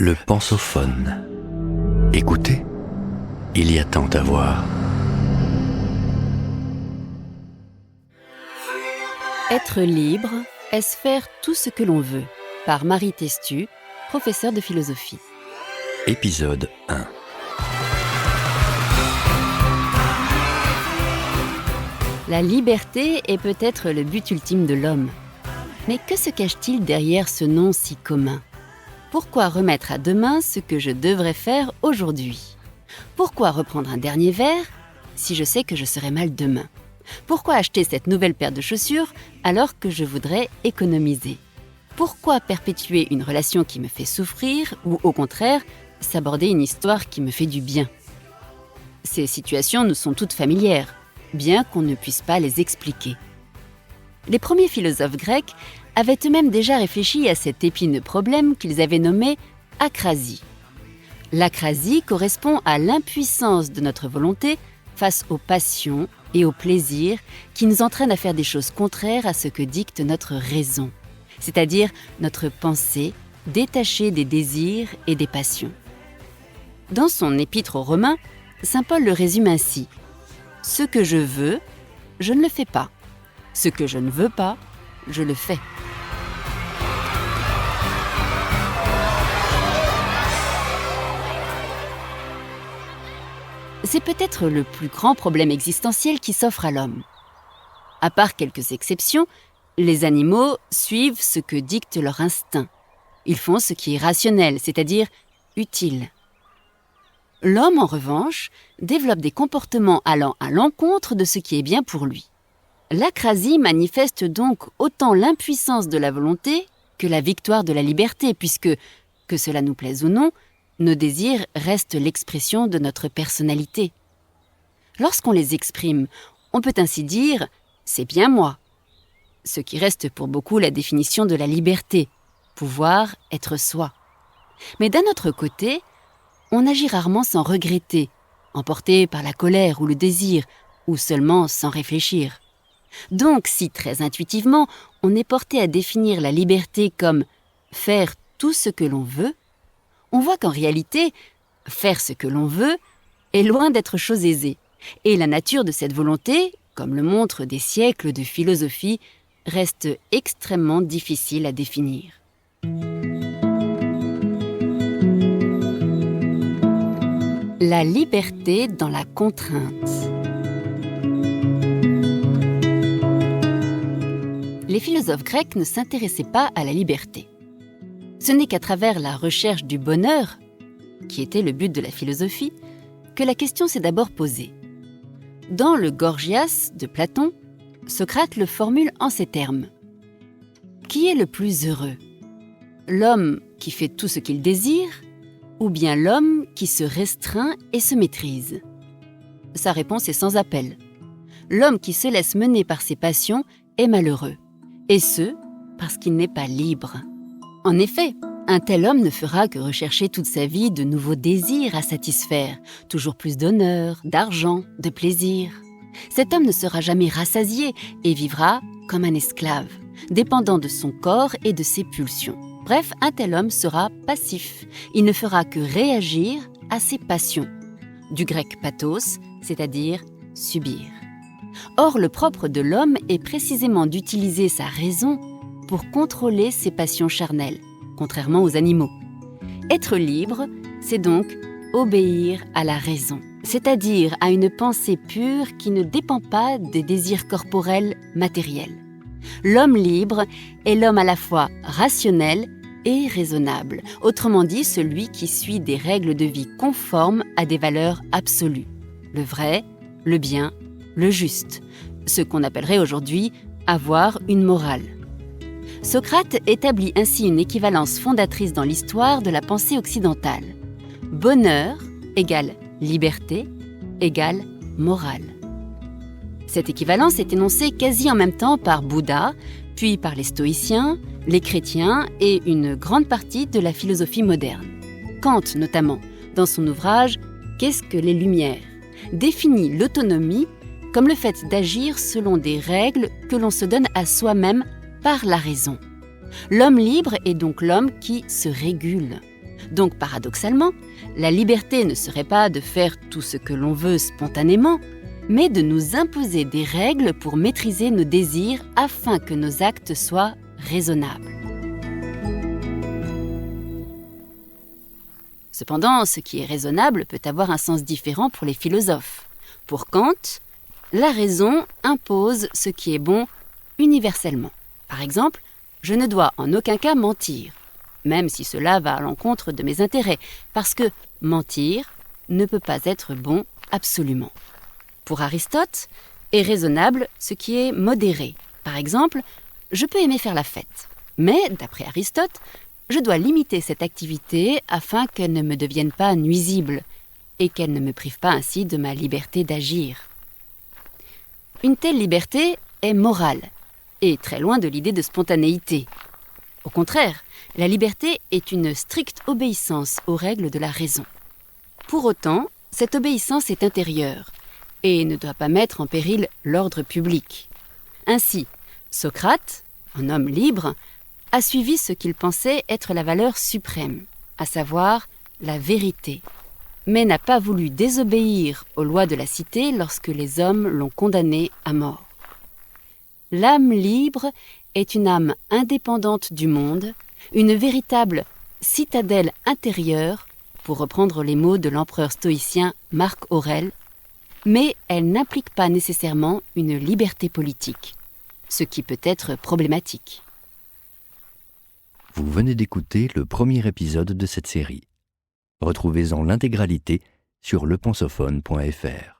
Le pensophone. Écoutez, il y a tant à voir. Être libre, est-ce faire tout ce que l'on veut? Par Marie Testu, professeure de philosophie. Épisode 1. La liberté est peut-être le but ultime de l'homme. Mais que se cache-t-il derrière ce nom si commun? Pourquoi remettre à demain ce que je devrais faire aujourd'hui? Pourquoi reprendre un dernier verre si je sais que je serai mal demain? Pourquoi acheter cette nouvelle paire de chaussures alors que je voudrais économiser? Pourquoi perpétuer une relation qui me fait souffrir ou au contraire, s'aborder une histoire qui me fait du bien? Ces situations nous sont toutes familières, bien qu'on ne puisse pas les expliquer. Les premiers philosophes grecs avaient eux-mêmes déjà réfléchi à cet épineux problème qu'ils avaient nommé akrasie. L'akrasie correspond à l'impuissance de notre volonté face aux passions et aux plaisirs qui nous entraînent à faire des choses contraires à ce que dicte notre raison, c'est-à-dire notre pensée détachée des désirs et des passions. Dans son épître aux Romains, saint Paul le résume ainsi: « Ce que je veux, je ne le fais pas. Ce que je ne veux pas, je le fais. » C'est peut-être le plus grand problème existentiel qui s'offre à l'homme. À part quelques exceptions, les animaux suivent ce que dicte leur instinct. Ils font ce qui est rationnel, c'est-à-dire utile. L'homme, en revanche, développe des comportements allant à l'encontre de ce qui est bien pour lui. L'akrasie manifeste donc autant l'impuissance de la volonté que la victoire de la liberté, puisque, que cela nous plaise ou non, nos désirs restent l'expression de notre personnalité. Lorsqu'on les exprime, on peut ainsi dire « c'est bien moi », ce qui reste pour beaucoup la définition de la liberté, pouvoir être soi. Mais d'un autre côté, on agit rarement sans regretter, emporté par la colère ou le désir, ou seulement sans réfléchir. Donc, si très intuitivement, on est porté à définir la liberté comme « faire tout ce que l'on veut », on voit qu'en réalité, faire ce que l'on veut est loin d'être chose aisée. Et la nature de cette volonté, comme le montrent des siècles de philosophie, reste extrêmement difficile à définir. La liberté dans la contrainte. Les philosophes grecs ne s'intéressaient pas à la liberté. Ce n'est qu'à travers la recherche du bonheur, qui était le but de la philosophie, que la question s'est d'abord posée. Dans le Gorgias de Platon, Socrate le formule en ces termes. Qui est le plus heureux? L'homme qui fait tout ce qu'il désire ou bien l'homme qui se restreint et se maîtrise? Sa réponse est sans appel. L'homme qui se laisse mener par ses passions est malheureux, et ce, parce qu'il n'est pas libre. En effet, un tel homme ne fera que rechercher toute sa vie de nouveaux désirs à satisfaire, toujours plus d'honneur, d'argent, de plaisir. Cet homme ne sera jamais rassasié et vivra comme un esclave, dépendant de son corps et de ses pulsions. Bref, un tel homme sera passif. Il ne fera que réagir à ses passions. Du grec pathos, c'est-à-dire subir. Or, le propre de l'homme est précisément d'utiliser sa raison pour contrôler ses passions charnelles, contrairement aux animaux. Être libre, c'est donc obéir à la raison, c'est-à-dire à une pensée pure qui ne dépend pas des désirs corporels matériels. L'homme libre est l'homme à la fois rationnel et raisonnable, autrement dit celui qui suit des règles de vie conformes à des valeurs absolues, le vrai, le bien, le juste, ce qu'on appellerait aujourd'hui avoir une morale. Socrate établit ainsi une équivalence fondatrice dans l'histoire de la pensée occidentale. Bonheur égale liberté égale morale. Cette équivalence est énoncée quasi en même temps par Bouddha, puis par les stoïciens, les chrétiens et une grande partie de la philosophie moderne. Kant, notamment, dans son ouvrage « Qu'est-ce que les Lumières ?», définit l'autonomie comme le fait d'agir selon des règles que l'on se donne à soi-même par la raison. L'homme libre est donc l'homme qui se régule. Donc paradoxalement, la liberté ne serait pas de faire tout ce que l'on veut spontanément, mais de nous imposer des règles pour maîtriser nos désirs afin que nos actes soient raisonnables. Cependant, ce qui est raisonnable peut avoir un sens différent pour les philosophes. Pour Kant, la raison impose ce qui est bon universellement. Par exemple, je ne dois en aucun cas mentir, même si cela va à l'encontre de mes intérêts, parce que mentir ne peut pas être bon absolument. Pour Aristote, est raisonnable ce qui est modéré. Par exemple, je peux aimer faire la fête, mais, d'après Aristote, je dois limiter cette activité afin qu'elle ne me devienne pas nuisible et qu'elle ne me prive pas ainsi de ma liberté d'agir. Une telle liberté est morale et très loin de l'idée de spontanéité. Au contraire, la liberté est une stricte obéissance aux règles de la raison. Pour autant, cette obéissance est intérieure et ne doit pas mettre en péril l'ordre public. Ainsi, Socrate, un homme libre, a suivi ce qu'il pensait être la valeur suprême, à savoir la vérité, mais n'a pas voulu désobéir aux lois de la cité lorsque les hommes l'ont condamné à mort. L'âme libre est une âme indépendante du monde, une véritable citadelle intérieure, pour reprendre les mots de l'empereur stoïcien Marc Aurèle, mais elle n'implique pas nécessairement une liberté politique, ce qui peut être problématique. Vous venez d'écouter le premier épisode de cette série. Retrouvez-en l'intégralité sur lepensophone.fr.